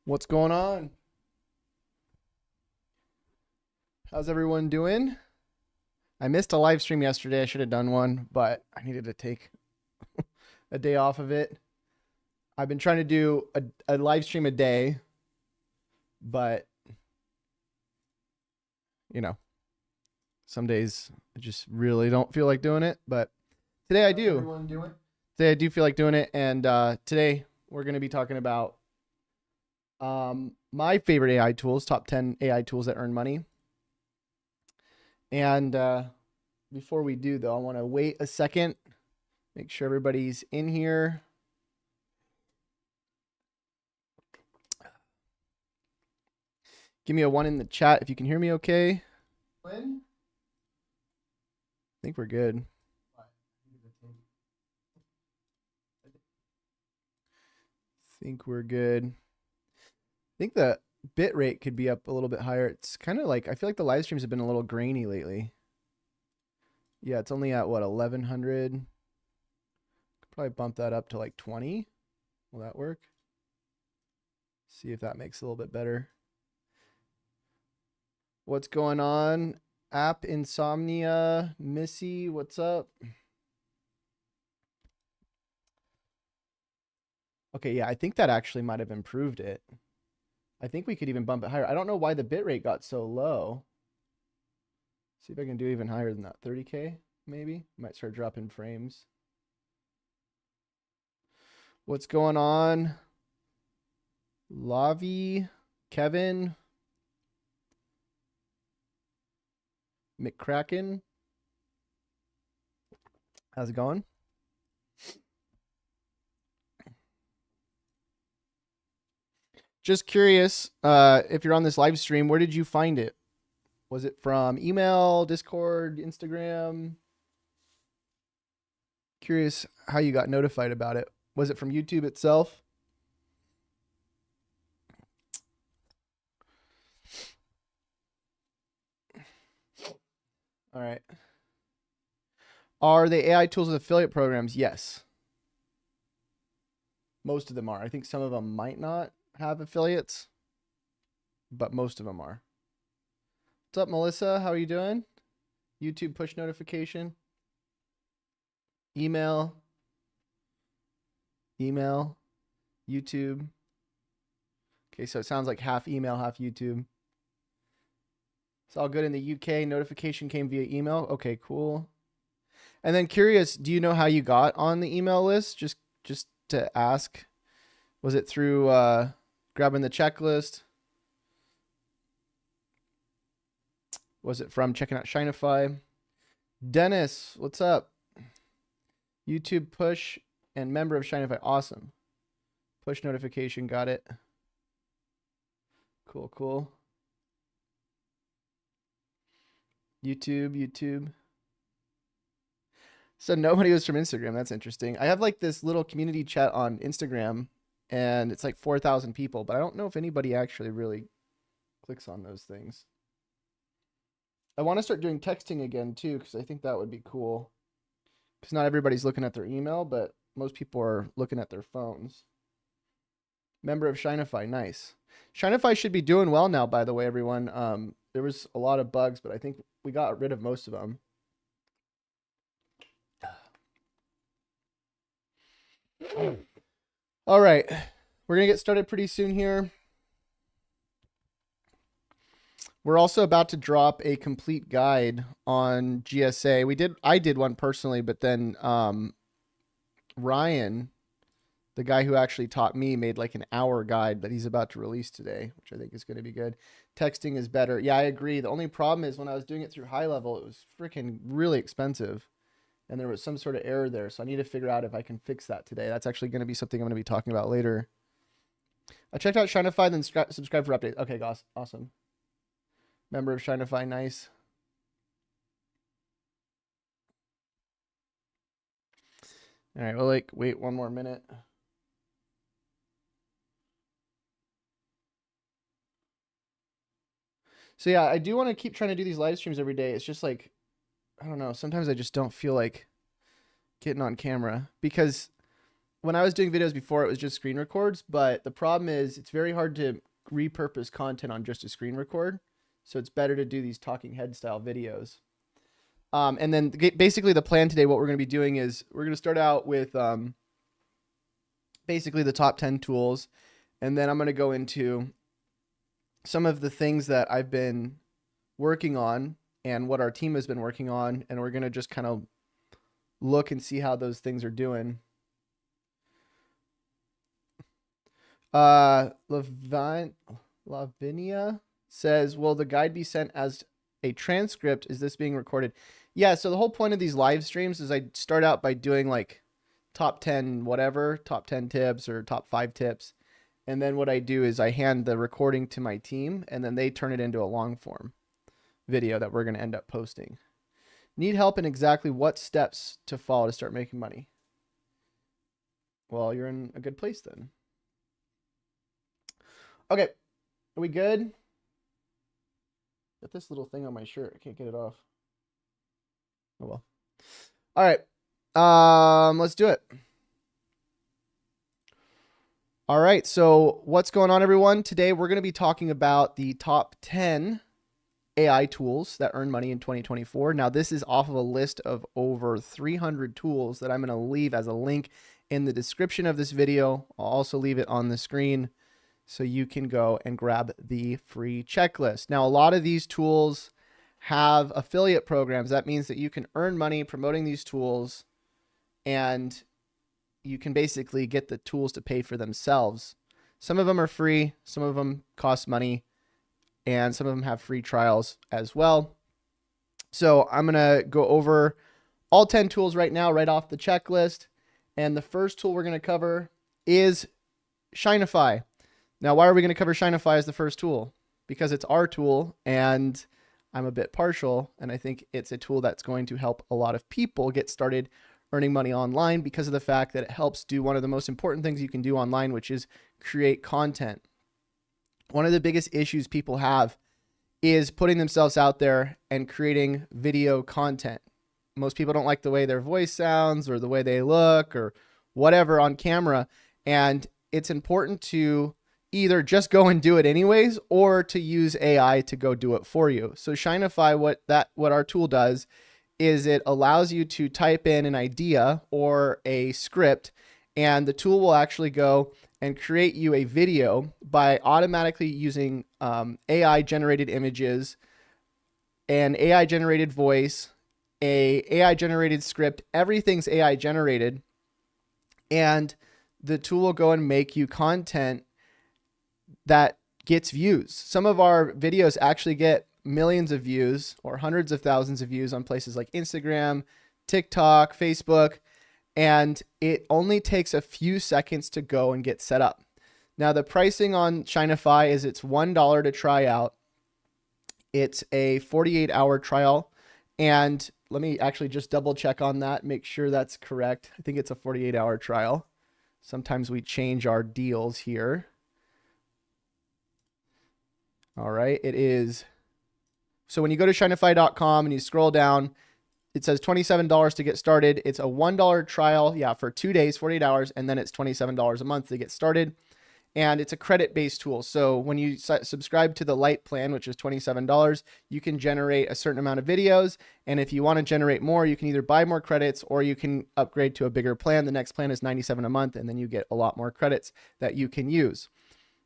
What's going on? How's everyone doing? I missed a live stream yesterday. I should have done one, but I needed to take a day off of it. I've been trying to do a live stream a day, but you know, some days I just really don't feel like doing it. But today I How's do. everyone doing? Today I do feel like doing it, and today we're going to be talking about my favorite AI tools, top 10 AI tools that earn money. And before we do, though, I want to wait a second, make sure everybody's in here. Give me a 1 in the chat if you can hear me okay. When? I think we're good. I think we're good. I think the bit rate could be up a little bit higher. It's kind of like, I feel like the live streams have been a little grainy lately. Yeah, it's only at what, 1100? Could probably bump that up to like 20. Will that work? See if that makes it a little bit better. What's going on? App Insomnia, Missy, what's up? Okay, yeah, I think that actually might have improved it. I think we could even bump it higher. I don't know why the bitrate got so low. See if I can do even higher than that. 30K, maybe? Might start dropping frames. What's going on? Lavi, Kevin, McCracken. How's it going? Just curious, if you're on this live stream, where did you find it? Was it from email, Discord, Instagram? Curious how you got notified about it. Was it from YouTube itself? All right. Are they AI tools with affiliate programs? Yes. Most of them are. I think some of them might not have affiliates, but most of them are. What's up, Melissa? How are you doing? YouTube push notification. Email. YouTube. Okay, so it sounds like half email, half YouTube. It's all good in the UK. Notification came via email. Okay, cool. And then curious, do you know how you got on the email list? Just to ask. Was it through grabbing the checklist? Was it from checking out Shinify? Dennis, what's up? YouTube push and member of Shinify. Awesome. Push notification, got it. Cool. YouTube. So nobody was from Instagram. That's interesting. I have like this little community chat on Instagram and it's like 4,000 people, but I don't know if anybody actually really clicks on those things. I want to start doing texting again too, because I think that would be cool. Because not everybody's looking at their email, but most people are looking at their phones. Member of Shinify, nice. Shinify should be doing well now, by the way, everyone. There was a lot of bugs, but I think we got rid of most of them. All right, we're gonna get started pretty soon here. We're also about to drop a complete guide on GSA. I did one personally, but then Ryan, the guy who actually taught me, made like an hour guide that he's about to release today, which I think is going to be good. Texting is better. Yeah, I agree. The only problem is when I was doing it through High Level, it was freaking really expensive. And there was some sort of error there. So I need to figure out if I can fix that today. That's actually going to be something I'm going to be talking about later. I checked out Shinify, then subscribe for updates. Okay, gosh, awesome. Member of Shinify, nice. All right, we'll like wait one more minute. So yeah, I do want to keep trying to do these live streams every day. It's just like, I don't know. Sometimes I just don't feel like getting on camera because when I was doing videos before, it was just screen records, but the problem is it's very hard to repurpose content on just a screen record. So it's better to do these talking head style videos. And then basically the plan today, what we're going to be doing is we're going to start out with basically the top 10 tools. And then I'm going to go into some of the things that I've been working on and what our team has been working on. And we're going to just kind of look and see how those things are doing. Lavinia says, will the guide be sent as a transcript? Is this being recorded? Yeah, so the whole point of these live streams is I start out by doing like top 10 whatever, top 10 tips or top 5 tips. And then what I do is I hand the recording to my team and then they turn it into a long form video that we're going to end up posting. Need help in exactly what steps to follow to start making money? Well, you're in a good place then. Okay, are we good? Got this little thing on my shirt. I can't get it off. Oh well. All right, let's do it. All right, so what's going on, everyone? Today we're going to be talking about the top 10 AI tools that earn money in 2024. Now, this is off of a list of over 300 tools that I'm going to leave as a link in the description of this video. I'll also leave it on the screen so you can go and grab the free checklist. Now, a lot of these tools have affiliate programs. That means that you can earn money promoting these tools and you can basically get the tools to pay for themselves. Some of them are free, some of them cost money, and some of them have free trials as well. So I'm gonna go over all 10 tools right now, right off the checklist. And the first tool we're gonna cover is Shinify. Now, why are we gonna cover Shinify as the first tool? Because it's our tool and I'm a bit partial, and I think it's a tool that's going to help a lot of people get started earning money online because of the fact that it helps do one of the most important things you can do online, which is create content. One of the biggest issues people have is putting themselves out there and creating video content. Most people don't like the way their voice sounds or the way they look or whatever on camera. And it's important to either just go and do it anyways, or to use AI to go do it for you. So Shinify, what our tool does is it allows you to type in an idea or a script, and the tool will actually go and create you a video by automatically using AI generated images, an AI generated voice, a AI generated script. Everything's AI generated, and the tool will go and make you content that gets views. Some of our videos actually get millions of views or hundreds of thousands of views on places like Instagram, TikTok, Facebook, and it only takes a few seconds to go and get set up. Now, the pricing on Shinify is it's $1 to try out. It's a 48-hour trial, and let me actually just double check on that, make sure that's correct. I think it's a 48-hour trial. Sometimes we change our deals here. All right, it is. So when you go to Shinify.com and you scroll down, it says $27 to get started. It's a $1 trial, for 2 days, 48 hours, and then it's $27 a month to get started. And it's a credit-based tool. So when you subscribe to the Lite plan, which is $27, you can generate a certain amount of videos. And if you want to generate more, you can either buy more credits or you can upgrade to a bigger plan. The next plan is $97 a month, and then you get a lot more credits that you can use.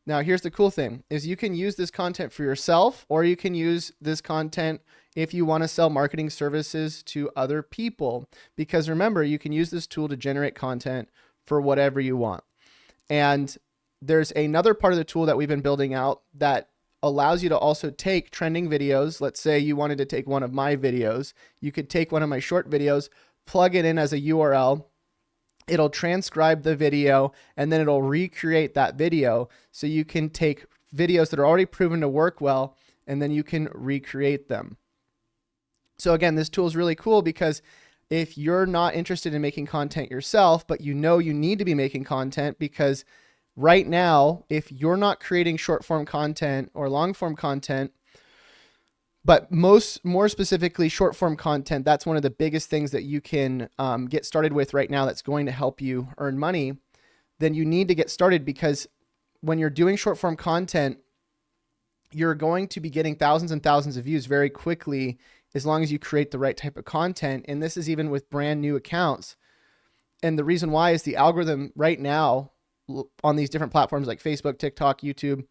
Now, here's the cool thing is you can use this content for yourself, or you can use this content if you want to sell marketing services to other people, because remember, you can use this tool to generate content for whatever you want. And there's another part of the tool that we've been building out that allows you to also take trending videos. Let's say you wanted to take one of my videos. You could take one of my short videos, plug it in as a URL. It'll transcribe the video and then it'll recreate that video. So you can take videos that are already proven to work well and then you can recreate them. So again, this tool is really cool because if you're not interested in making content yourself, but you know you need to be making content, because right now, if you're not creating short form content or long form content, but more specifically short form content, that's one of the biggest things that you can get started with right now that's going to help you earn money. then you need to get started, because when you're doing short form content, you're going to be getting thousands and thousands of views very quickly as long as you create the right type of content. And this is even with brand new accounts. And the reason why is the algorithm right now on these different platforms like Facebook, TikTok, YouTube,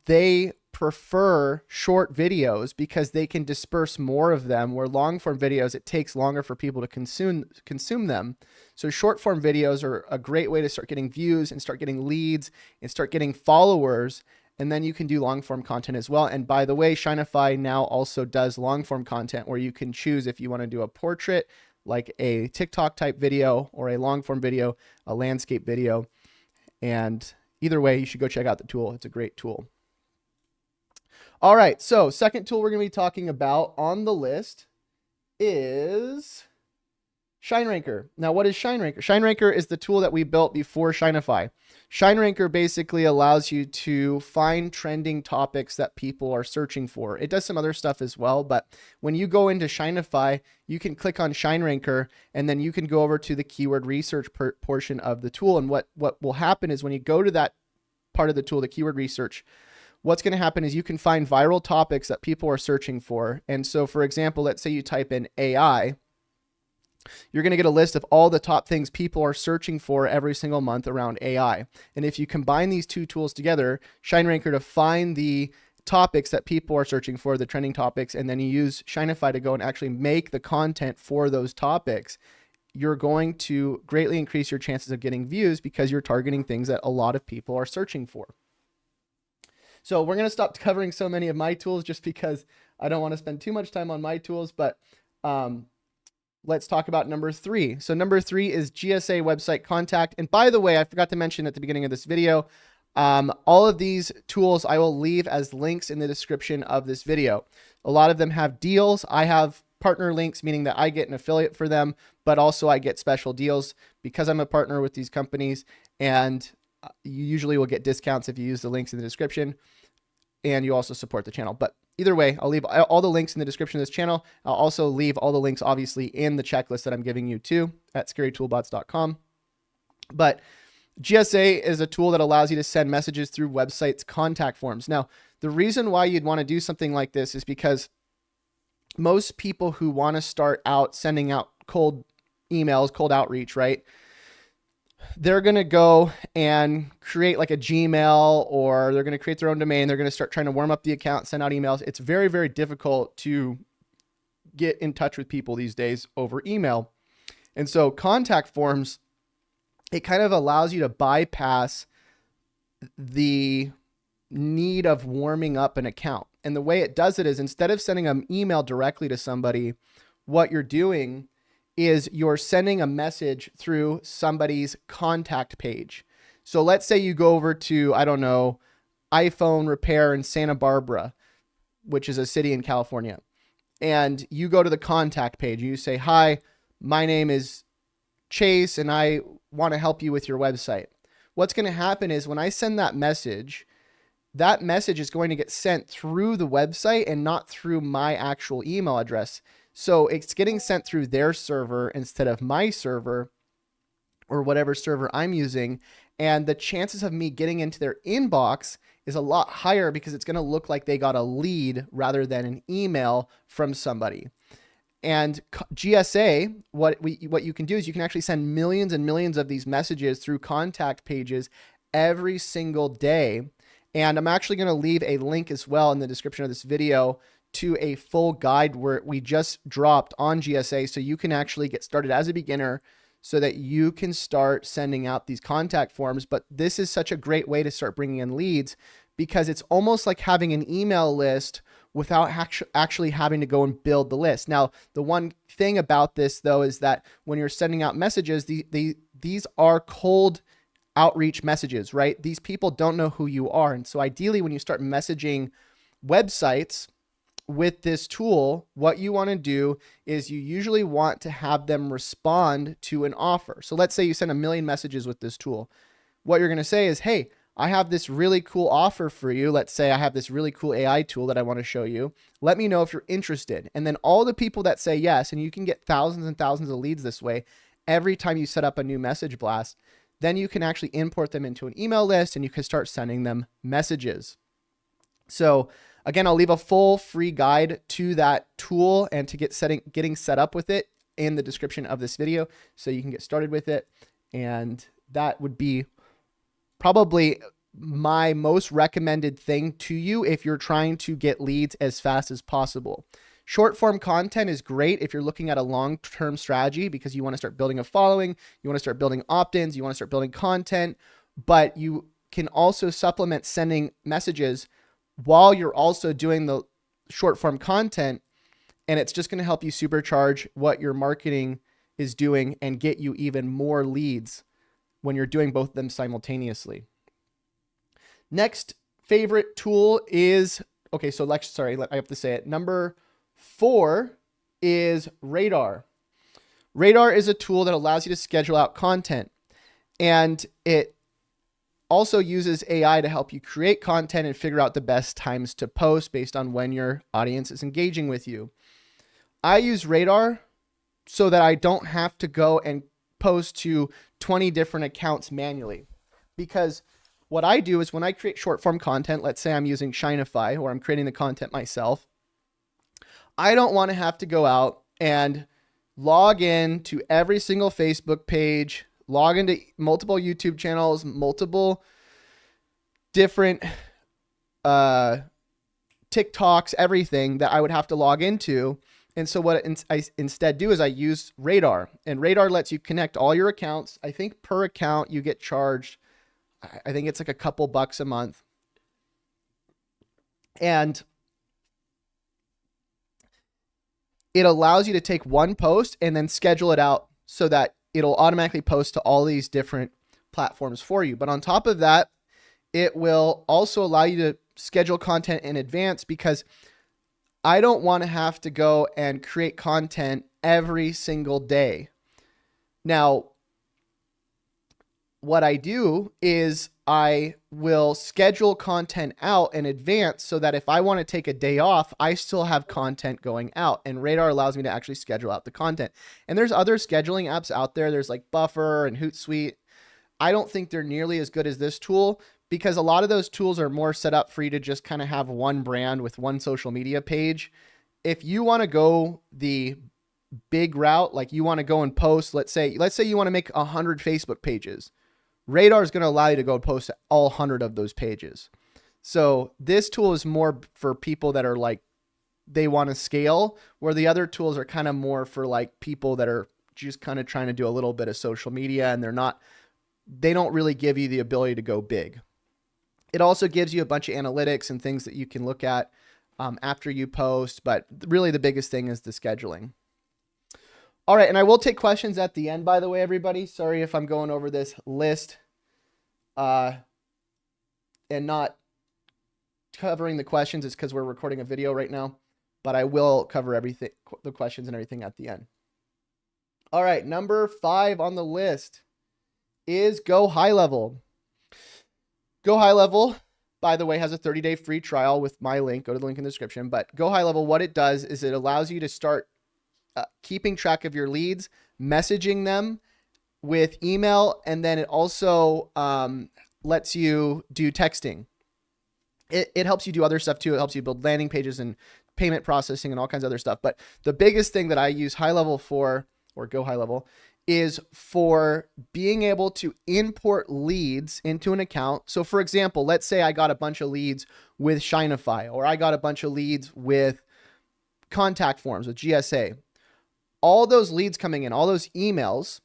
they prefer short videos because they can disperse more of them, where long form videos, it takes longer for people to consume them. So short form videos are a great way to start getting views and start getting leads and start getting followers. And then you can do long form content as well. And by the way, Shineify now also does long form content, where you can choose if you want to do a portrait, like a TikTok type video, or a long form video, a landscape video. And either way, you should go check out the tool. It's a great tool. All right, so second tool we're going to be talking about on the list is ShineRanker. Now, what is ShineRanker? ShineRanker is the tool that we built before Shineify. ShineRanker basically allows you to find trending topics that people are searching for. It does some other stuff as well, but when you go into Shineify, you can click on ShineRanker, and then you can go over to the keyword research portion of the tool. And what will happen is when you go to that part of the tool, the keyword research, what's going to happen is you can find viral topics that people are searching for. And so, for example, let's say you type in AI, you're going to get a list of all the top things people are searching for every single month around AI. And if you combine these two tools together, ShineRanker to find the topics that people are searching for, the trending topics, and then you use Shineify to go and actually make the content for those topics, you're going to greatly increase your chances of getting views because you're targeting things that a lot of people are searching for. So we're going to stop covering so many of my tools just because I don't want to spend too much time on my tools, but let's talk about number 3. So number 3 is GSA website contact. And by the way, I forgot to mention at the beginning of this video, all of these tools I will leave as links in the description of this video. A lot of them have deals. I have partner links, meaning that I get an affiliate for them, but also I get special deals because I'm a partner with these companies, and you usually will get discounts if you use the links in the description, and you also support the channel. But either way, I'll leave all the links in the description of this channel. I'll also leave all the links, obviously, in the checklist that I'm giving you too at scarytoolbots.com. But GSA is a tool that allows you to send messages through websites' contact forms. Now, the reason why you'd want to do something like this is because most people who want to start out sending out cold emails, cold outreach, right? They're going to go and create like a Gmail, or they're going to create their own domain. They're going to start trying to warm up the account, send out emails. It's very, very difficult to get in touch with people these days over email. And so contact forms, it kind of allows you to bypass the need of warming up an account. And the way it does it is, instead of sending an email directly to somebody, what you're doing is you're sending a message through somebody's contact page. So let's say you go over to, I don't know, iPhone repair in Santa Barbara, which is a city in California. And you go to the contact page and you say, "Hi, my name is Chase and I want to help you with your website." What's going to happen is when I send that message is going to get sent through the website and not through my actual email address. So it's getting sent through their server instead of my server or whatever server I'm using. And the chances of me getting into their inbox is a lot higher because it's going to look like they got a lead rather than an email from somebody. And GSA, what you can do is you can actually send millions and millions of these messages through contact pages every single day. And I'm actually going to leave a link as well in the description of this video to a full guide where we just dropped on GSA, so you can actually get started as a beginner so that you can start sending out these contact forms. But this is such a great way to start bringing in leads because it's almost like having an email list without actually having to go and build the list. Now, the one thing about this though is that when you're sending out messages, these are cold outreach messages, right? These people don't know who you are. And so ideally when you start messaging websites with this tool, what you want to do is you usually want to have them respond to an offer. So let's say you send 1 million messages with this tool. What you're going to say is, "Hey, I have this really cool offer for you. Let's say I have this really cool AI tool that I want to show you. Let me know if you're interested." And then all the people that say yes, and you can get thousands and thousands of leads this way, every time you set up a new message blast, then you can actually import them into an email list and you can start sending them messages. So again, I'll leave a full free guide to that tool and to getting set up with it in the description of this video so you can get started with it. And that would be probably my most recommended thing to you if you're trying to get leads as fast as possible. Short form content is great if you're looking at a long-term strategy because you want to start building a following, you want to start building opt-ins, you want to start building content, but you can also supplement sending messages while you're also doing the short form content, and it's just going to help you supercharge what your marketing is doing and get you even more leads when you're doing both of them simultaneously. Next favorite tool is, okay, so I have to say it. Number 4 is Radar. Radar is a tool that allows you to schedule out content, and it also uses AI to help you create content and figure out the best times to post based on when your audience is engaging with you. I use Radar so that I don't have to go and post to 20 different accounts manually, because what I do is when I create short form content, let's say I'm using Shinify or I'm creating the content myself, I don't want to have to go out and log in to every single Facebook page, log into multiple YouTube channels, multiple different TikToks, everything that I would have to log into. And so what I instead do is I use Radar, and Radar lets you connect all your accounts. I think per account you get charged, I think it's like a couple bucks a month. And it allows you to take one post and then schedule it out so that it'll automatically post to all these different platforms for you. But on top of that, it will also allow you to schedule content in advance, because I don't want to have to go and create content every single day. Now, what I do is I will schedule content out in advance so that if I want to take a day off, I still have content going out, and Radar allows me to actually schedule out the content. And there's other scheduling apps out there. There's like Buffer and Hootsuite. I don't think they're nearly as good as this tool, because a lot of those tools are more set up for you to just kind of have one brand with one social media page. If you want to go the big route, like you want to go and post, let's say you want to make 100 Facebook pages, Radar is going to allow you to go post all 100 of those pages. So this tool is more for people that are like, they want to scale, where the other tools are kind of more for like people that are just kind of trying to do a little bit of social media, and they don't really give you the ability to go big. It also gives you a bunch of analytics and things that you can look at after you post, but really the biggest thing is the scheduling. All right, and I will take questions at the end, by the way, everybody. Sorry if I'm going over this list and not covering the questions. It's because we're recording a video right now, but I will cover everything, the questions and everything at the end. All right, number 5 on the list is Go High Level. Go High Level, by the way, has a 30-day free trial with my link. Go to the link in the description. But Go High Level, what it does is it allows you to start keeping track of your leads, messaging them with email, and then it also lets you do texting. It helps you do other stuff too. It helps you build landing pages and payment processing and all kinds of other stuff. But the biggest thing that I use High Level for, or Go High Level, is for being able to import leads into an account. So for example, let's say I got a bunch of leads with Shinify, or I got a bunch of leads with contact forms with GSA. All those leads coming in, all those emails,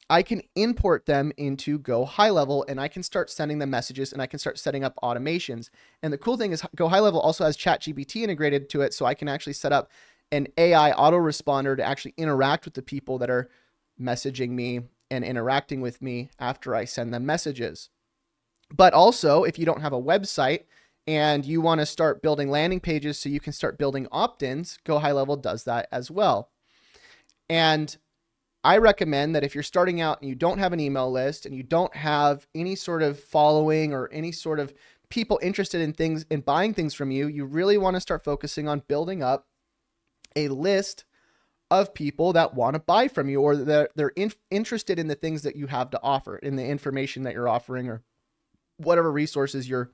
I can import them into Go High Level, and I can start sending them messages, and I can start setting up automations. And the cool thing is Go High Level also has ChatGPT integrated to it, so I can actually set up an AI autoresponder to actually interact with the people that are messaging me and interacting with me after I send them messages. But also, if you don't have a website and you want to start building landing pages so you can start building opt-ins, Go High Level does that as well. And I recommend that if you're starting out and you don't have an email list and you don't have any sort of following or any sort of people interested in things and buying things from you, you really want to start focusing on building up a list of people that want to buy from you, or that they're interested in the things that you have to offer, in the information that you're offering, or whatever resources you're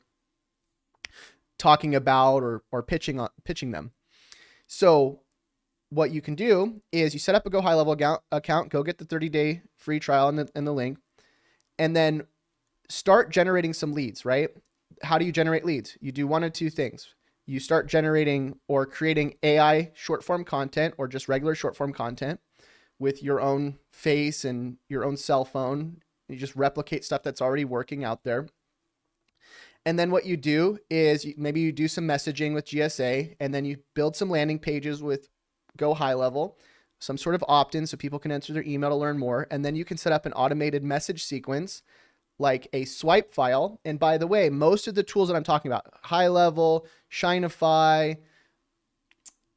talking about or pitching them. So what you can do is you set up a Go High Level account, go get the 30-day free trial in the link, and then start generating some leads, right? How do you generate leads? You do one of two things. You start generating or creating AI short form content, or just regular short form content with your own face and your own cell phone. You just replicate stuff that's already working out there. And then what you do is maybe you do some messaging with GSA, and then you build some landing pages with Go High Level, some sort of opt-in so people can enter their email to learn more. And then you can set up an automated message sequence like a swipe file. And by the way, most of the tools that I'm talking about, High Level, Shinify,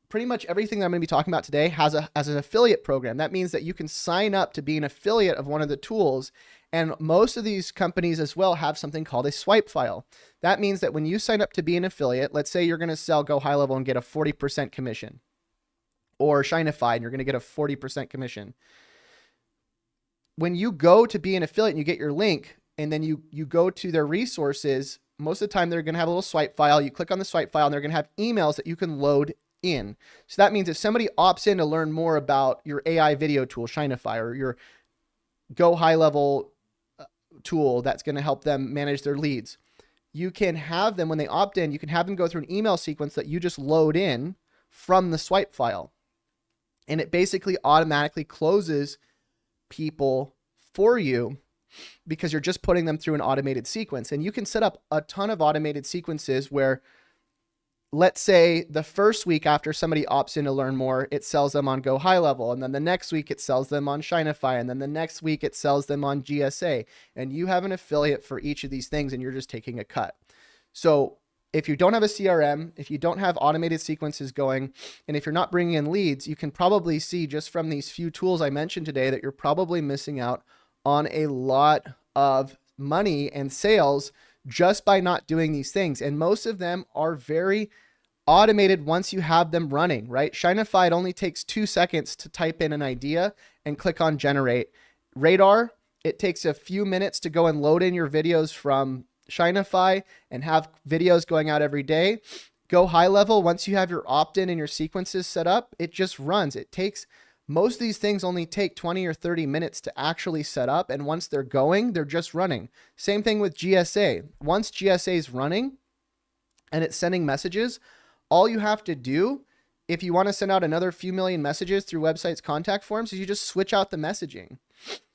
pretty much everything that I'm going to be talking about today has an affiliate program. That means that you can sign up to be an affiliate of one of the tools. And most of these companies as well have something called a swipe file. That means that when you sign up to be an affiliate, let's say you're going to sell Go High Level and get a 40% commission, or Shinify and you're going to get a 40% commission. When you go to be an affiliate and you get your link, and then you go to their resources, most of the time they're going to have a little swipe file. You click on the swipe file and they're going to have emails that you can load in. So that means if somebody opts in to learn more about your AI video tool, Shinify, or your Go High Level tool that's going to help them manage their leads, you can have them, when they opt in, you can have them go through an email sequence that you just load in from the swipe file. And it basically automatically closes people for you because you're just putting them through an automated sequence. And you can set up a ton of automated sequences where, let's say the first week after somebody opts in to learn more, it sells them on Go High Level. And then the next week it sells them on Shinify. And then the next week it sells them on GSA. And you have an affiliate for each of these things, and you're just taking a cut. So if you don't have a CRM, if you don't have automated sequences going, and if you're not bringing in leads, you can probably see just from these few tools I mentioned today that you're probably missing out on a lot of money and sales just by not doing these things. And most of them are very automated once you have them running, right? Shinify, it only takes 2 seconds to type in an idea and click on generate. Radar, it takes a few minutes to go and load in your videos from Shinify and have videos going out every day. Go High Level, once you have your opt-in and your sequences set up, it just runs. Most of these things only take 20 or 30 minutes to actually set up. And once they're going, they're just running. Same thing with GSA. Once GSA is running and it's sending messages, all you have to do, if you want to send out another few million messages through websites' contact forms, is you just switch out the messaging.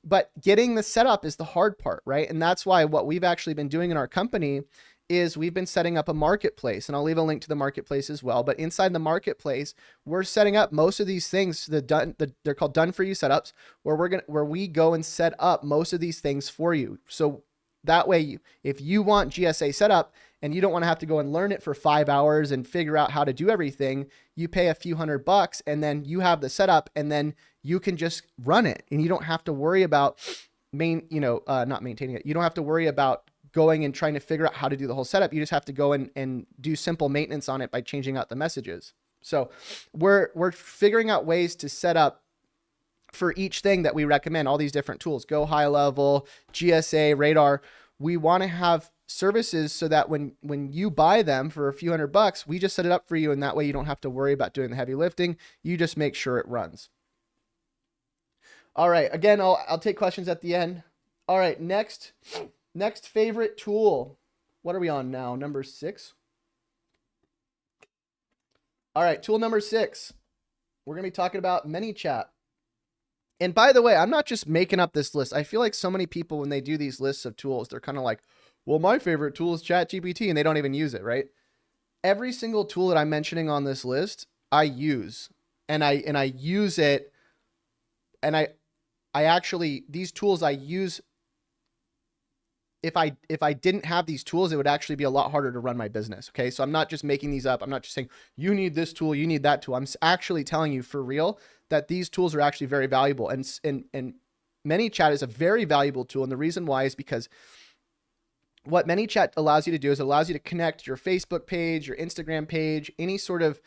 But getting the setup is the hard part, right? And that's why what we've actually been doing in our company is we've been setting up a marketplace, and I'll leave a link to the marketplace as well. But inside the marketplace, we're setting up most of these things. They're called done for you setups, where we go and set up most of these things for you. So that way, if you want GSA setup and you don't want to have to go and learn it for 5 hours and figure out how to do everything, you pay a few $100 and then you have the setup, and then you can just run it, and you don't have to worry about not maintaining it. You don't have to worry about going and trying to figure out how to do the whole setup. You just have to go and do simple maintenance on it by changing out the messages. So we're figuring out ways to set up for each thing that we recommend, all these different tools, Go High Level, GSA, Radar. We want to have services so that when you buy them for a few $100, we just set it up for you. And that way you don't have to worry about doing the heavy lifting. You just make sure it runs. All right. Again, I'll take questions at the end. All right. Next favorite tool. What are we on now? Number 6. All right. Tool number 6. We're going to be talking about ManyChat. And by the way, I'm not just making up this list. I feel like so many people, when they do these lists of tools, they're kind of like, well, my favorite tool is ChatGPT, and they don't even use it, right? Every single tool that I'm mentioning on this list, I use, and I use it. And I actually, these tools I use, if I didn't have these tools, it would actually be a lot harder to run my business. Okay. So I'm not just making these up. I'm not just saying you need this tool, you need that tool. I'm actually telling you for real that these tools are actually very valuable. And ManyChat is a very valuable tool. And the reason why is because what ManyChat allows you to do is it allows you to connect your Facebook page, your Instagram page, any sort of,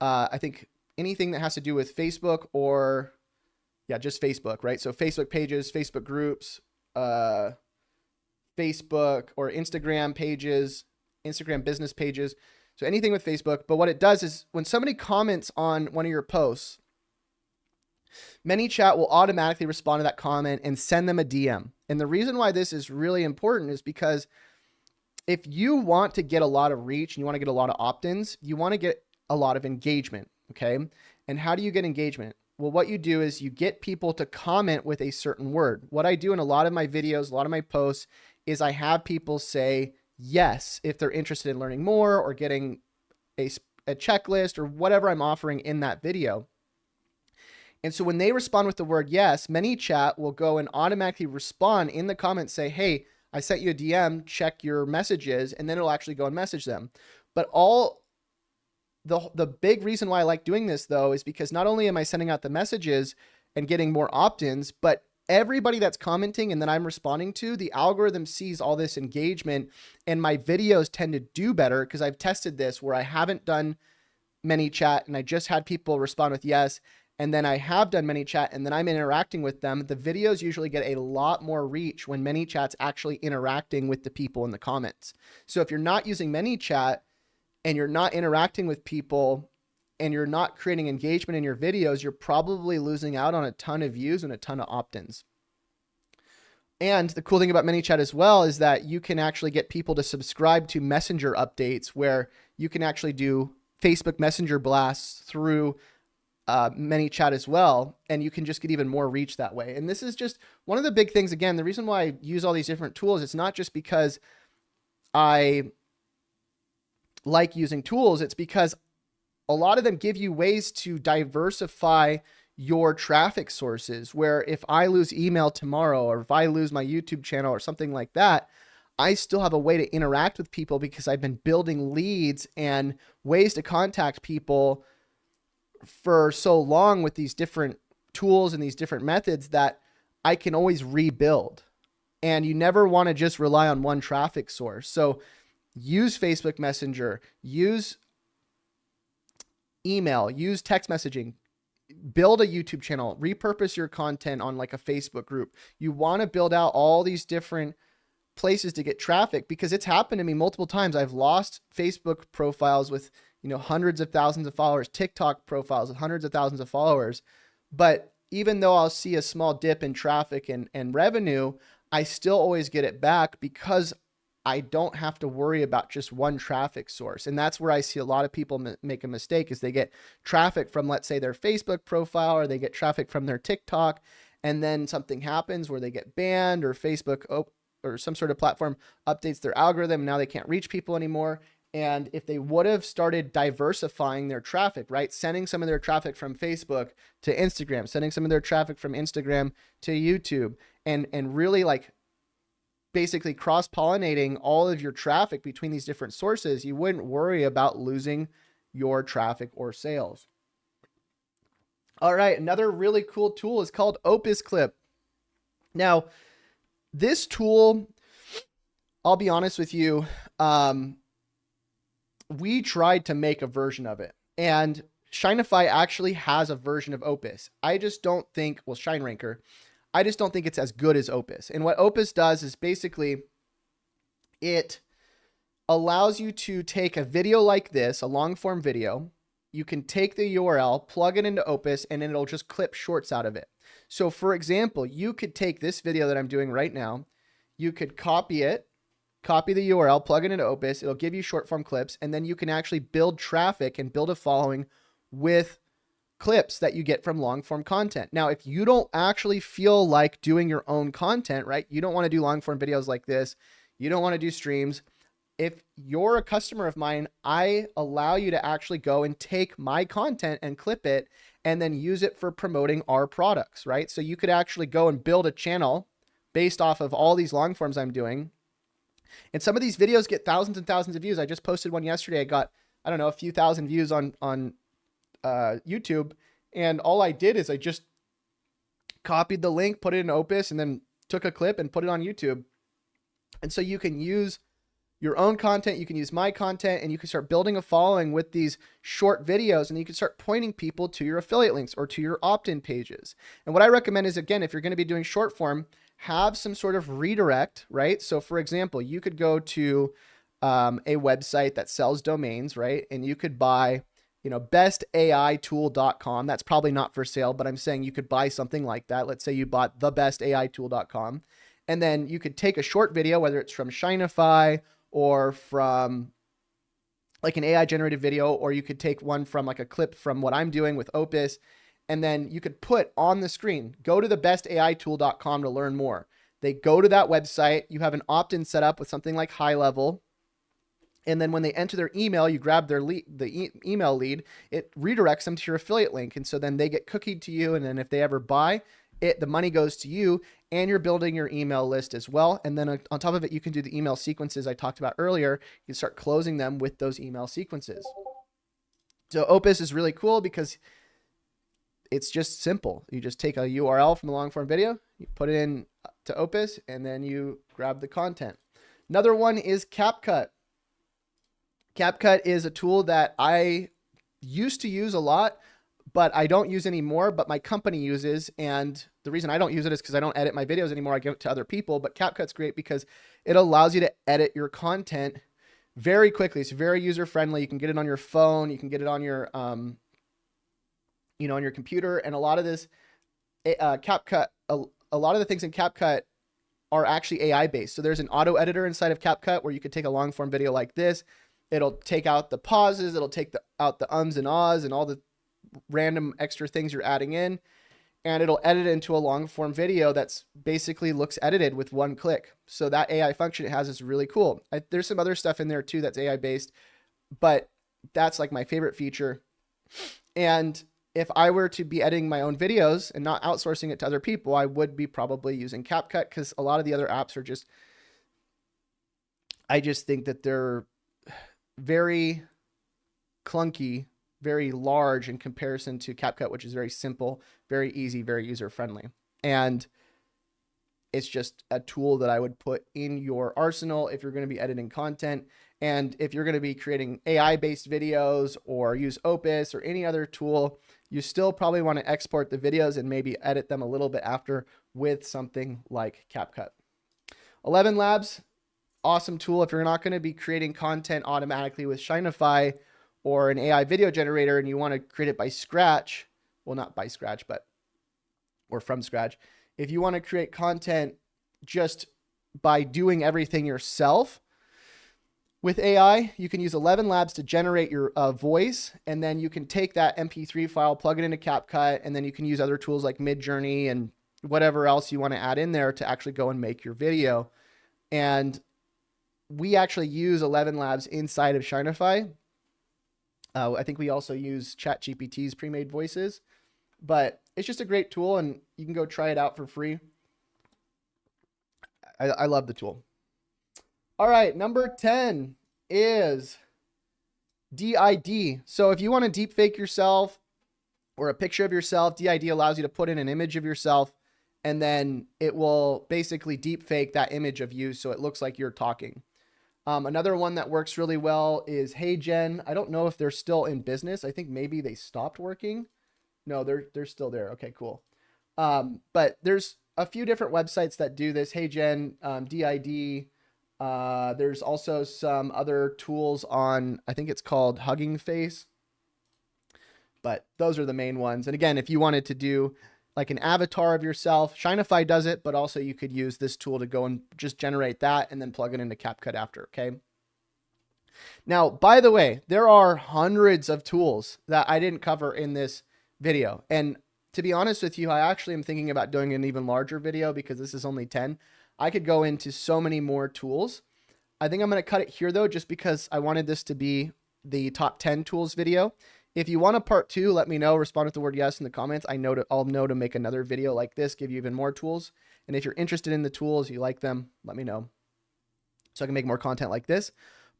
I think anything that has to do with Facebook or just Facebook, right? So Facebook pages, Facebook groups, Facebook or Instagram pages, Instagram business pages. So anything with Facebook. But what it does is when somebody comments on one of your posts, ManyChat will automatically respond to that comment and send them a DM. And the reason why this is really important is because if you want to get a lot of reach and you want to get a lot of opt-ins, you want to get a lot of engagement, okay? And how do you get engagement? Well, what you do is you get people to comment with a certain word. What I do in a lot of my videos, a lot of my posts, is I have people say yes if they're interested in learning more or getting a checklist or whatever I'm offering in that video. And so when they respond with the word yes, ManyChat will go and automatically respond in the comments, say, hey, I sent you a DM, check your messages, and then it'll actually go and message them. But the big reason why I like doing this, though, is because not only am I sending out the messages and getting more opt-ins, but everybody that's commenting and that I'm responding to, the algorithm sees all this engagement, and my videos tend to do better because I've tested this where I haven't done ManyChat and I just had people respond with yes, and then I have done ManyChat and then I'm interacting with them. The videos usually get a lot more reach when ManyChat's actually interacting with the people in the comments. So if you're not using ManyChat and you're not interacting with people and you're not creating engagement in your videos, you're probably losing out on a ton of views and a ton of opt-ins. And the cool thing about ManyChat as well is that you can actually get people to subscribe to Messenger updates where you can actually do Facebook Messenger blasts through ManyChat as well, and you can just get even more reach that way. And this is just one of the big things. Again, the reason why I use all these different tools, it's not just because I like using tools, it's because a lot of them give you ways to diversify your traffic sources, where if I lose email tomorrow or if I lose my YouTube channel or something like that, I still have a way to interact with people because I've been building leads and ways to contact people for so long with these different tools and these different methods that I can always rebuild. And you never want to just rely on one traffic source. So use Facebook Messenger, use email, use text messaging, build a YouTube channel, repurpose your content on like a Facebook group. You want to build out all these different places to get traffic because it's happened to me multiple times. I've lost Facebook profiles with hundreds of thousands of followers, TikTok profiles with hundreds of thousands of followers. But even though I'll see a small dip in traffic and revenue, I still always get it back because I don't have to worry about just one traffic source. And that's where I see a lot of people make a mistake is they get traffic from, let's say, their Facebook profile, or they get traffic from their TikTok, and then something happens where they get banned, or Facebook or some sort of platform updates their algorithm and now they can't reach people anymore. And if they would have started diversifying their traffic, right? Sending some of their traffic from Facebook to Instagram, sending some of their traffic from Instagram to YouTube, and really like basically cross-pollinating all of your traffic between these different sources, you wouldn't worry about losing your traffic or sales. All right, another really cool tool is called Opus Clip. Now, this tool, I'll be honest with you, we tried to make a version of it, and Shinify actually has a version of Opus. I just don't think, well, ShineRanker, I just don't think it's as good as Opus. And what Opus does is basically it allows you to take a video like this, a long form video. You can take the URL, plug it into Opus, and then it'll just clip shorts out of it. So for example, you could take this video that I'm doing right now, you could copy it, copy the URL, plug it into Opus, it'll give you short form clips, and then you can actually build traffic and build a following with clips that you get from long form content. Now, if you don't actually feel like doing your own content, right? You don't want to do long form videos like this. You don't want to do streams. If you're a customer of mine, I allow you to actually go and take my content and clip it and then use it for promoting our products, right? So you could actually go and build a channel based off of all these long forms I'm doing. And some of these videos get thousands and thousands of views. I just posted one yesterday. I got, I don't know, a few thousand views on YouTube. And all I did is I just copied the link, put it in Opus, and then took a clip and put it on YouTube. And so you can use your own content, you can use my content, and you can start building a following with these short videos, and you can start pointing people to your affiliate links or to your opt-in pages. And what I recommend is, again, if you're going to be doing short form, have some sort of redirect, right? So for example, you could go to a website that sells domains, right? And you could buy, bestaitool.com. That's probably not for sale, but I'm saying you could buy something like that. Let's say you bought thebestaitool.com, and then you could take a short video, whether it's from Shinify or from like an AI generated video, or you could take one from like a clip from what I'm doing with Opus. And then you could put on the screen, go to thebestaitool.com to learn more. They go to that website. You have an opt-in set up with something like High Level. And then when they enter their email, you grab their email lead, it redirects them to your affiliate link. And so then they get cookied to you. And then if they ever buy it, the money goes to you, and you're building your email list as well. And then on top of it, you can do the email sequences I talked about earlier. You start closing them with those email sequences. So Opus is really cool because it's just simple. You just take a URL from the long form video, you put it in to Opus, and then you grab the content. Another one is CapCut. CapCut is a tool that I used to use a lot, but I don't use anymore, but my company uses. And the reason I don't use it is because I don't edit my videos anymore. I give it to other people, but CapCut's great because it allows you to edit your content very quickly. It's very user-friendly. You can get it on your phone. You can get it on your, on your computer. And a lot of this CapCut, a lot of the things in CapCut are actually AI based. So there's an auto editor inside of CapCut where you could take a long form video like this. It'll take out the pauses. It'll take out the ums and ahs and all the random extra things you're adding in. And it'll edit it into a long form video that's basically looks edited with one click. So that AI function it has is really cool. There's some other stuff in there too that's AI based, but that's like my favorite feature. And if I were to be editing my own videos and not outsourcing it to other people, I would be probably using CapCut, because a lot of the other apps are just, I just think that they're very clunky, very large in comparison to CapCut, which is very simple, very easy, very user-friendly. And it's just a tool that I would put in your arsenal if you're going to be editing content. And if you're going to be creating AI-based videos or use Opus or any other tool, you still probably want to export the videos and maybe edit them a little bit after with something like CapCut. 11 Labs, awesome tool. If you're not going to be creating content automatically with Shinify or an AI video generator and you want to create it by scratch, well, not by scratch, but, or from scratch. If you want to create content just by doing everything yourself with AI, you can use 11 Labs to generate your voice, and then you can take that MP3 file, plug it into CapCut, and then you can use other tools like Midjourney and whatever else you want to add in there to actually go and make your video. And we actually use 11 Labs inside of Shinify. I think we also use ChatGPT's pre-made voices, but it's just a great tool, and you can go try it out for free. I love the tool. All right, number 10 is DID. So if you want to deep fake yourself or a picture of yourself, DID allows you to put in an image of yourself, and then it will basically deep fake that image of you so it looks like you're talking. Another one that works really well is HeyGen. I don't know if they're still in business. I think maybe they stopped working. No, they're still there. Okay, cool. But there's a few different websites that do this. HeyGen, DID. There's also some other tools on, I think it's called Hugging Face. But those are the main ones. And again, if you wanted to do like an avatar of yourself, Shinify does it, but also you could use this tool to go and just generate that and then plug it into CapCut after, okay? Now, by the way, there are hundreds of tools that I didn't cover in this video. And to be honest with you, I actually am thinking about doing an even larger video because this is only 10. I could go into so many more tools. I think I'm going to cut it here though, just because I wanted this to be the top 10 tools video. If you want a part 2, let me know. Respond with the word yes in the comments. I'll know to make another video like this, give you even more tools. And if you're interested in the tools, you like them, let me know so I can make more content like this.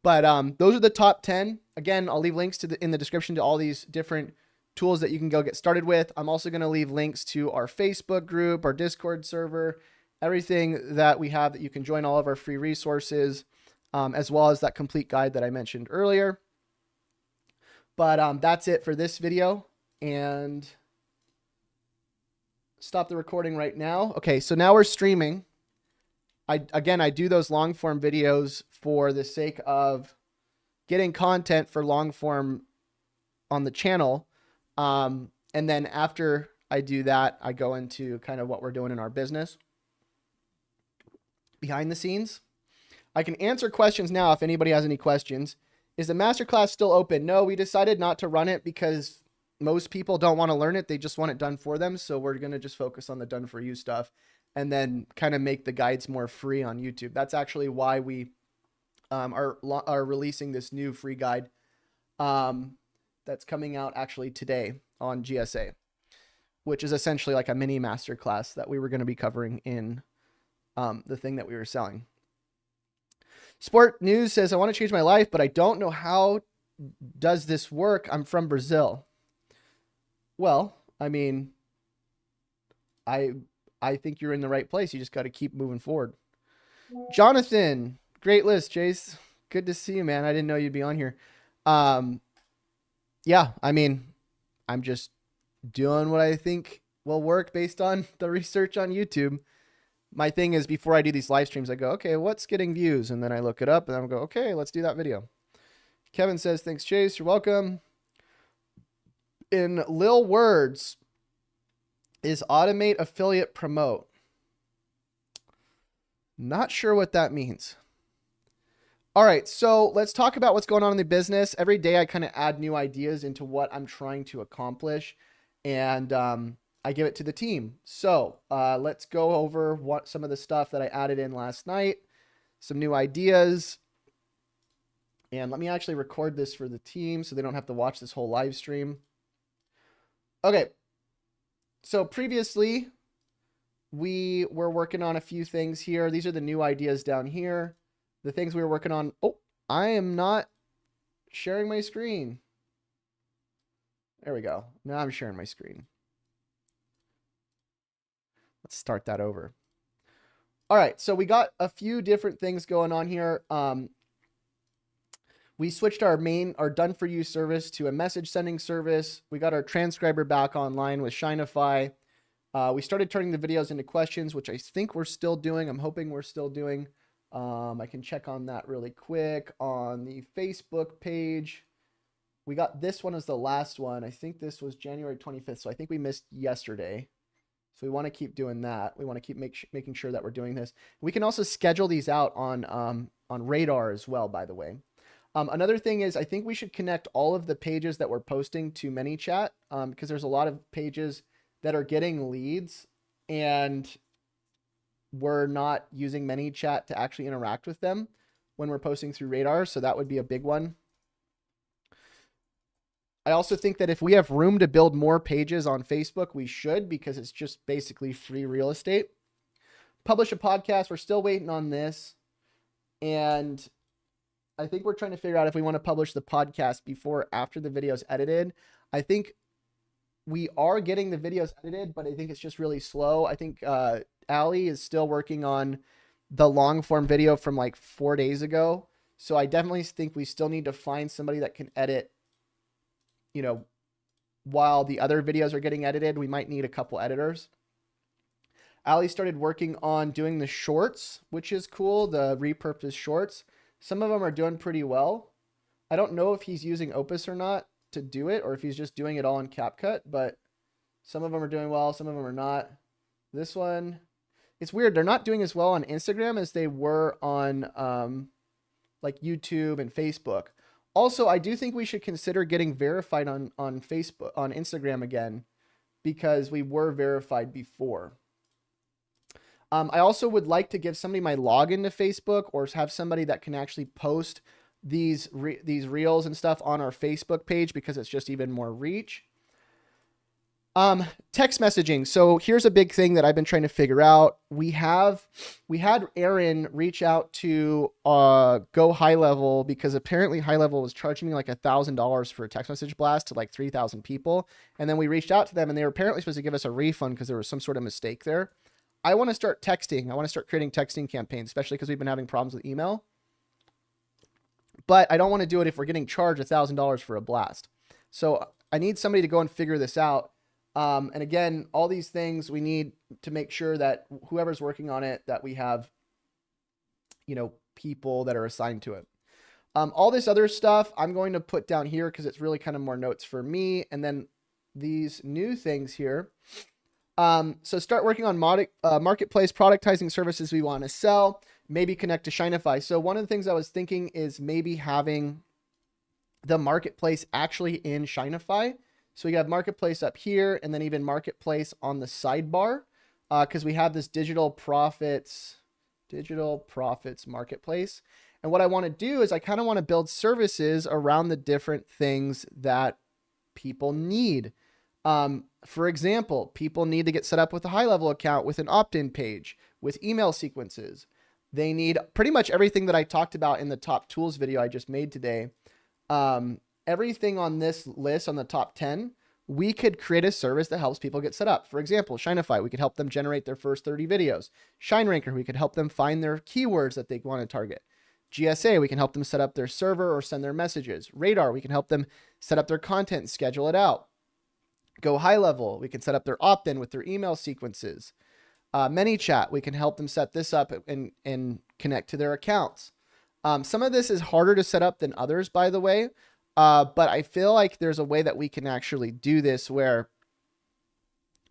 But those are the top 10. Again, I'll leave links in the description to all these different tools that you can go get started with. I'm also going to leave links to our Facebook group, our Discord server, everything that we have that you can join, all of our free resources. as well as that complete guide that I mentioned earlier. But that's it for this video, and stop the recording right now. Okay, so now we're streaming. I do those long form videos for the sake of getting content for long form on the channel. And then after I do that, I go into kind of what we're doing in our business behind the scenes. I can answer questions now if anybody has any questions. Is the masterclass still open? No, we decided not to run it because most people don't want to learn it. They just want it done for them. So we're going to just focus on the done for you stuff and then kind of make the guides more free on YouTube. That's actually why we are releasing this new free guide that's coming out actually today on GSA, which is essentially like a mini masterclass that we were going to be covering in the thing that we were selling. Sport News says, I want to change my life, but I don't know how does this work. I'm from Brazil. Well, I mean, I think you're in the right place. You just got to keep moving forward. Jonathan, great list, Chase. Good to see you, man. I didn't know you'd be on here. Yeah, I mean, I'm just doing what I think will work based on the research on YouTube. My thing is, before I do these live streams, I go, okay, what's getting views? And then I look it up and I go, okay, let's do that video. Kevin says, thanks, Chase. You're welcome. In Lil words, is automate, affiliate, promote? Not sure what that means. All right, so let's talk about what's going on in the business. Every day I kind of add new ideas into what I'm trying to accomplish, and I give it to the team. So let's go over some of the stuff that I added in last night, some new ideas. And let me actually record this for the team so they don't have to watch this whole live stream. Okay. So previously, we were working on a few things here. These are the new ideas down here. The things we were working on. Oh, I am not sharing my screen. There we go. Now I'm sharing my screen. Let's start that over. All right, so we got a few different things going on here. We switched our done for you service to a message sending service. We got our transcriber back online with Shinify. We started turning the videos into questions, which I think we're still doing. I'm hoping we're still doing. I can check on that really quick on the Facebook page. We got this one as the last one. I think this was January 25th. So I think we missed yesterday. So we want to keep doing that. We want to keep making sure that we're doing this. We can also schedule these out on Radar as well, by the way. Another thing is I think we should connect all of the pages that we're posting to ManyChat because there's a lot of pages that are getting leads and we're not using ManyChat to actually interact with them when we're posting through Radar. So that would be a big one. I also think that if we have room to build more pages on Facebook, we should, because it's just basically free real estate. Publish a podcast. We're still waiting on this. And I think we're trying to figure out if we want to publish the podcast before or after the video is edited. I think we are getting the videos edited, but I think it's just really slow. I think Ali is still working on the long form video from like 4 days ago. So I definitely think we still need to find somebody that can edit, you know, while the other videos are getting edited. We might need a couple editors. Ali started working on doing the shorts, which is cool. The repurposed shorts. Some of them are doing pretty well. I don't know if he's using Opus or not to do it, or if he's just doing it all in CapCut, but some of them are doing well. Some of them are not. This one, it's weird. They're not doing as well on Instagram as they were on like YouTube and Facebook. Also, I do think we should consider getting verified on Facebook, on Instagram again, because we were verified before. I also would like to give somebody my login to Facebook, or have somebody that can actually post these reels and stuff on our Facebook page, because it's just even more reach. Text messaging. So here's a big thing that I've been trying to figure out. We had Aaron reach out to Go High Level, because apparently High Level was charging me like $1,000 for a text message blast to like 3,000 people. And then we reached out to them and they were apparently supposed to give us a refund because there was some sort of mistake there. I want to start texting. I want to start creating texting campaigns, especially because we've been having problems with email. but I don't want to do it if we're getting charged $1,000 for a blast. So I need somebody to go and figure this out. And again, all these things we need to make sure that whoever's working on it, that we have, you know, people that are assigned to it. All this other stuff I'm going to put down here because it's really kind of more notes for me. And then these new things here. So start working on marketplace, productizing services we want to sell, maybe connect to Shinify. So one of the things I was thinking is maybe having the marketplace actually in Shinify. So we have marketplace up here and then even marketplace on the sidebar because we have this digital profits marketplace. And what I want to do is I kind of want to build services around the different things that people need. For example, people need to get set up with a high-level account with an opt-in page, with email sequences. They need pretty much everything that I talked about in the top tools video I just made today. Everything on this list on the top 10, we could create a service that helps people get set up. For example, Shinify, we could help them generate their first 30 videos. ShineRanker, we could help them find their keywords that they want to target. GSA, we can help them set up their server or send their messages. Radar, we can help them set up their content and schedule it out. Go high level, we can set up their opt-in with their email sequences. ManyChat, we can help them set this up and connect to their accounts. Some of this is harder to set up than others, by the way, but I feel like there's a way that we can actually do this where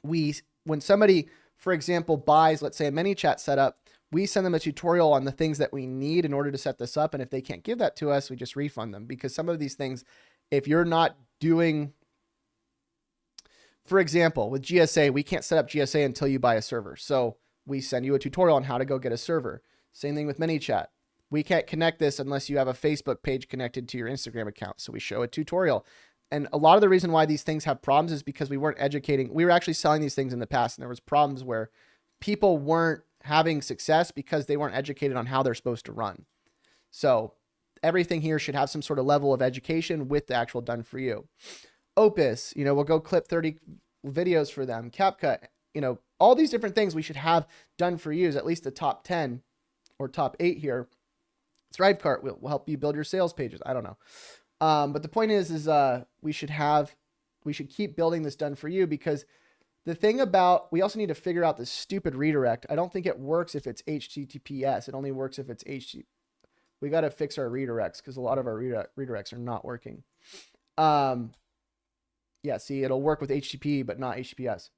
when somebody, for example, buys, let's say a ManyChat setup, we send them a tutorial on the things that we need in order to set this up. And if they can't give that to us, we just refund them, because some of these things, if you're not doing, for example, with GSA, we can't set up GSA until you buy a server. So we send you a tutorial on how to go get a server. Same thing with ManyChat. We can't connect this unless you have a Facebook page connected to your Instagram account. So we show a tutorial. And a lot of the reason why these things have problems is because we weren't educating. We were actually selling these things in the past, and there was problems where people weren't having success because they weren't educated on how they're supposed to run. So everything here should have some sort of level of education with the actual done for you. Opus, you know, we'll go clip 30 videos for them. CapCut, you know, all these different things we should have done for you is at least the top 10 or top 8 here. Thrivecart will help you build your sales pages. I don't know. But the point is we should keep building this done for you, because the thing about, we also need to figure out this stupid redirect. I don't think it works if it's HTTPS. It only works if it's HTTP. We got to fix our redirects because a lot of our redirects are not working. Yeah, see, it'll work with HTTP, but not HTTPS.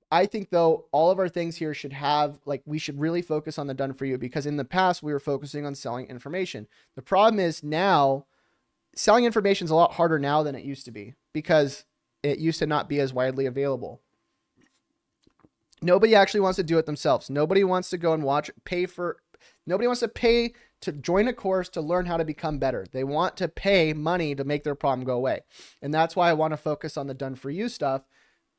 I think, though, all of our things here should have, like, we should really focus on the done for you, because in the past we were focusing on selling information. The problem is now selling information is a lot harder now than it used to be, because it used to not be as widely available. Nobody actually wants to do it themselves. Nobody wants to go and nobody wants to pay to join a course to learn how to become better. They want to pay money to make their problem go away. And that's why I want to focus on the done for you stuff,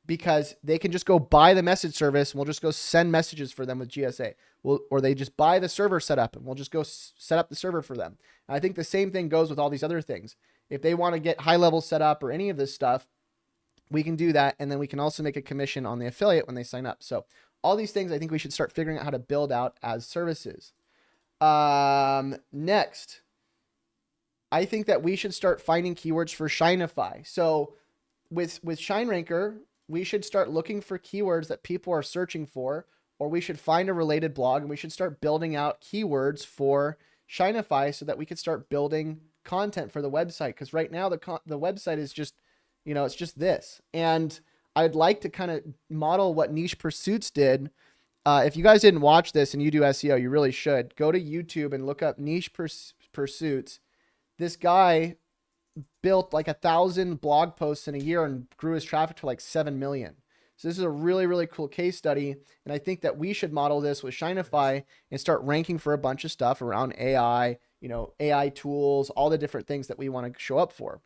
because they can just go buy the message service and we'll just go send messages for them with GSA. Or they just buy the server setup and we'll just go set up the server for them. And I think the same thing goes with all these other things. If they want to get high level set up or any of this stuff, we can do that. And then we can also make a commission on the affiliate when they sign up. So all these things, I think we should start figuring out how to build out as services. Next, I think that we should start finding keywords for Shinify. So with ShineRanker, we should start looking for keywords that people are searching for, or we should find a related blog and we should start building out keywords for Shinify so that we could start building content for the website. Because right now the website is just, you know, it's just this. And I'd like to kind of model what Niche Pursuits did. If you guys didn't watch this and you do SEO, you really should. Go to YouTube and look up Niche Pursuits. This guy built like 1,000 blog posts in a year and grew his traffic to like 7 million. So this is a really, really cool case study. And I think that we should model this with Shinify and start ranking for a bunch of stuff around AI, you know, AI tools, all the different things that we want to show up for.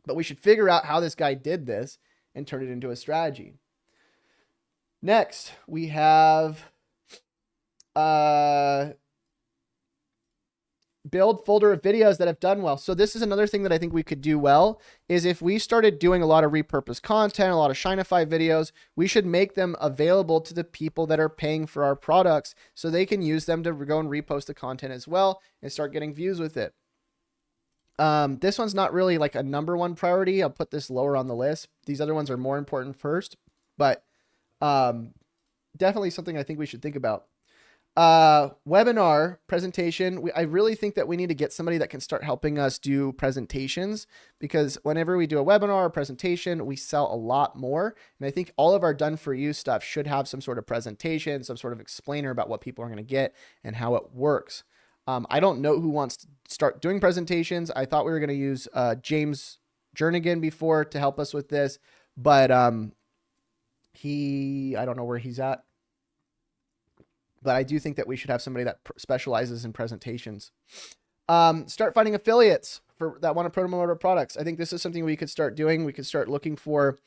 But we should figure out how this guy did this and turn it into a strategy. Next, we have build folder of videos that have done well. So this is another thing that I think we could do well, is if we started doing a lot of repurposed content, a lot of Shinify videos, we should make them available to the people that are paying for our products so they can use them to go and repost the content as well and start getting views with it. This one's not really like a number one priority. I'll put this lower on the list. These other ones are more important first, but definitely something I think we should think about. Webinar presentation. I really think that we need to get somebody that can start helping us do presentations, because whenever we do a webinar or presentation, we sell a lot more. And I think all of our done for you stuff should have some sort of presentation, some sort of explainer about what people are going to get and how it works. I don't know who wants to start doing presentations. I thought we were going to use James Jernigan before to help us with this, but I don't know where he's at. But I do think that we should have somebody that specializes in presentations. Start finding affiliates that want to promote our products. I think this is something we could start doing. We could start looking for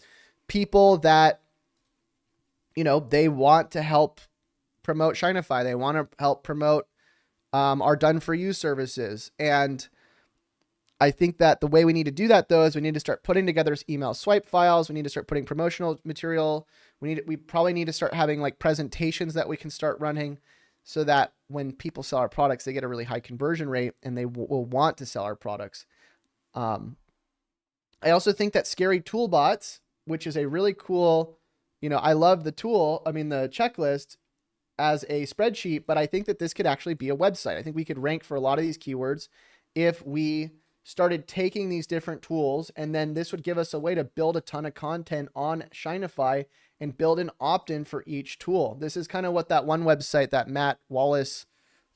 people that, they want to help promote Shinify. They want to help promote our done for you services. And I think that the way we need to do that, though, is we need to start putting together email swipe files. We need to start putting promotional material. We probably need to start having like presentations that we can start running, so that when people sell our products, they get a really high conversion rate and they will want to sell our products. I also think that Scary Toolbots, which is a really cool, I love the the checklist as a spreadsheet, but I think that this could actually be a website. I think we could rank for a lot of these keywords if we started taking these different tools, and then this would give us a way to build a ton of content on Shinify and build an opt-in for each tool. This is kind of what that one website that Matt Wallace,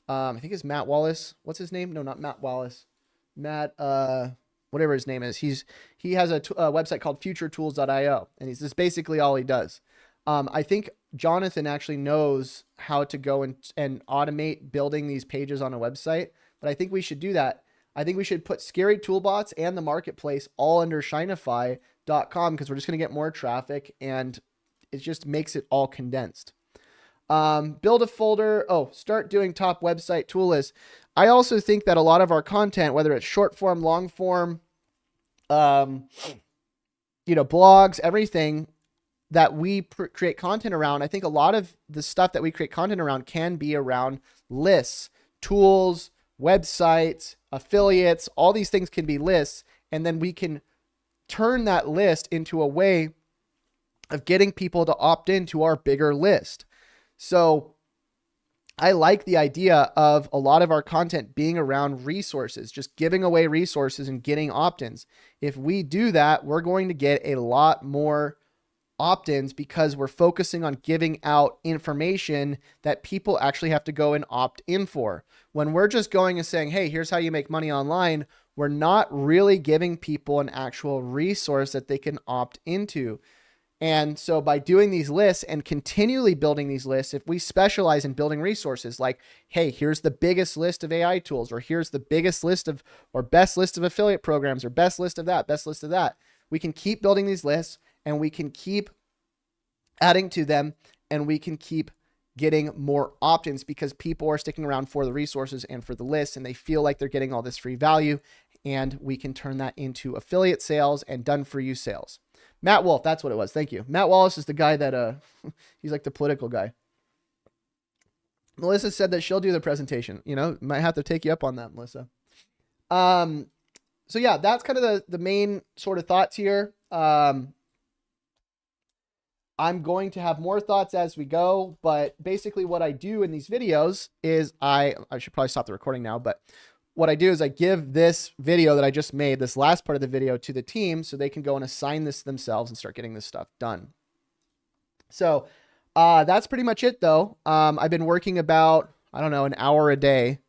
I think it's Matt Wallace. What's his name? No, not Matt Wallace. Matt, whatever his name is. He has a website called futuretools.io, and this is basically all he does. I think Jonathan actually knows how to go and automate building these pages on a website, but I think we should do that. I think we should put Scary Toolbots and the marketplace all under Shinify.com, because we're just going to get more traffic and it just makes it all condensed. Build a folder. Start doing top website tool lists. I also think that a lot of our content, whether it's short form, long form, blogs, everything that we create content around, I think a lot of the stuff that we create content around can be around lists, tools, websites, affiliates. All these things can be lists, and then we can turn that list into a way of getting people to opt into our bigger list. So I like the idea of a lot of our content being around resources, just giving away resources and getting opt-ins. If we do that, we're going to get a lot more opt-ins, because we're focusing on giving out information that people actually have to go and opt in for. When we're just going and saying, hey, here's how you make money online, we're not really giving people an actual resource that they can opt into. And so by doing these lists and continually building these lists, if we specialize in building resources like, hey, here's the biggest list of AI tools, or here's the biggest list of, or best list of affiliate programs, or best list of that, best list of that, we can keep building these lists, and we can keep adding to them, and we can keep getting more opt-ins, because people are sticking around for the resources and for the lists, and they feel like they're getting all this free value, and we can turn that into affiliate sales and done for you sales. Matt Wolf, that's what it was. Thank you. Matt Wallace is the guy that, he's like the political guy. Melissa said that she'll do the presentation. Might have to take you up on that, Melissa. So yeah, that's kind of the main sort of thoughts here. I'm going to have more thoughts as we go, but basically what I do in these videos is I should probably stop the recording now, but what I do is I give this video that I just made, this last part of the video, to the team so they can go and assign this themselves and start getting this stuff done. So that's pretty much it though. I've been working about, an hour a day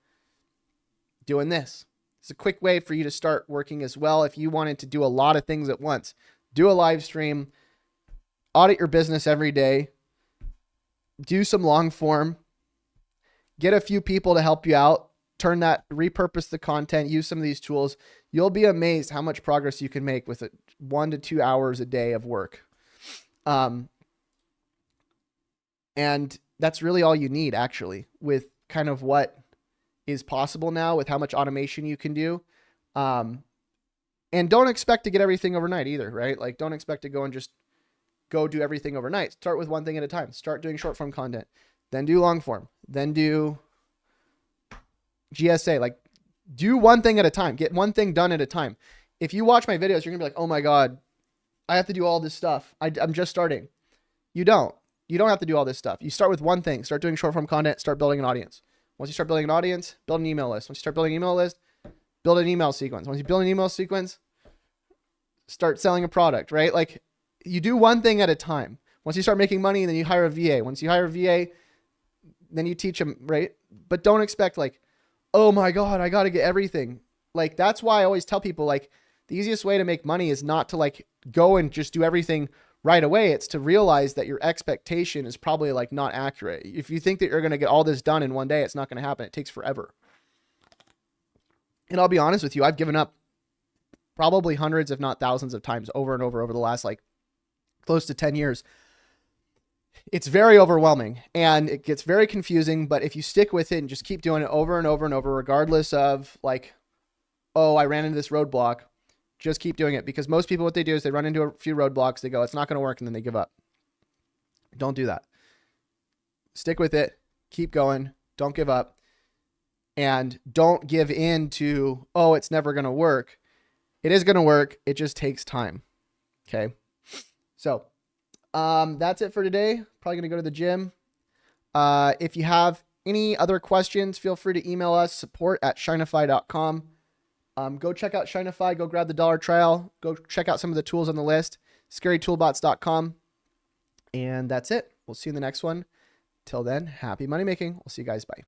doing this. It's a quick way for you to start working as well. If you wanted to do a lot of things at once, do a live stream, audit your business every day, do some long form, get a few people to help you out, repurpose the content, use some of these tools. You'll be amazed how much progress you can make with 1 to 2 hours a day of work. And that's really all you need, actually, with kind of what is possible now with how much automation you can do. And don't expect to get everything overnight either, right? Like, don't expect to go and just go do everything overnight. Start with one thing at a time. Start doing short form content, then do long form, then do GSA. Like, Do one thing at a time. Get one thing done at a time. If you watch my videos, you're going to be like, oh my God, I have to do all this stuff. I'm just starting. You don't. You don't have to do all this stuff. You start with one thing. Start doing short form content. Start building an audience. Once you start building an audience, build an email list. Once you start building an email list, build an email sequence. Once you build an email sequence, start selling a product, right? Like you do one thing at a time. Once you start making money, then you hire a VA. Once you hire a VA, then you teach them, right? But don't expect like, oh my God, I got to get everything. Like, that's why I always tell people like the easiest way to make money is not to like go and just do everything right away. It's to realize that your expectation is probably like not accurate. If you think that you're going to get all this done in one day, it's not going to happen. It takes forever. And I'll be honest with you, I've given up probably hundreds, if not thousands of times over and over the last like close to 10 years. It's very overwhelming and it gets very confusing, but if you stick with it and just keep doing it over and over and over, regardless of like, oh, I ran into this roadblock, just keep doing it. Because most people, what they do is they run into a few roadblocks, they go, it's not going to work, and then they give up. Don't do that. Stick with it. Keep going. Don't give up. And don't give in to, oh, it's never going to work. It is going to work. It just takes time. Okay. So that's it for today. Probably going to go to the gym. If you have any other questions, feel free to email us, support@Shinify.com. Go check out Shinify. Go grab the $1 trial. Go check out some of the tools on the list. ScaryToolbots.com. And that's it. We'll see you in the next one. Till then, happy money making. We'll see you guys. Bye.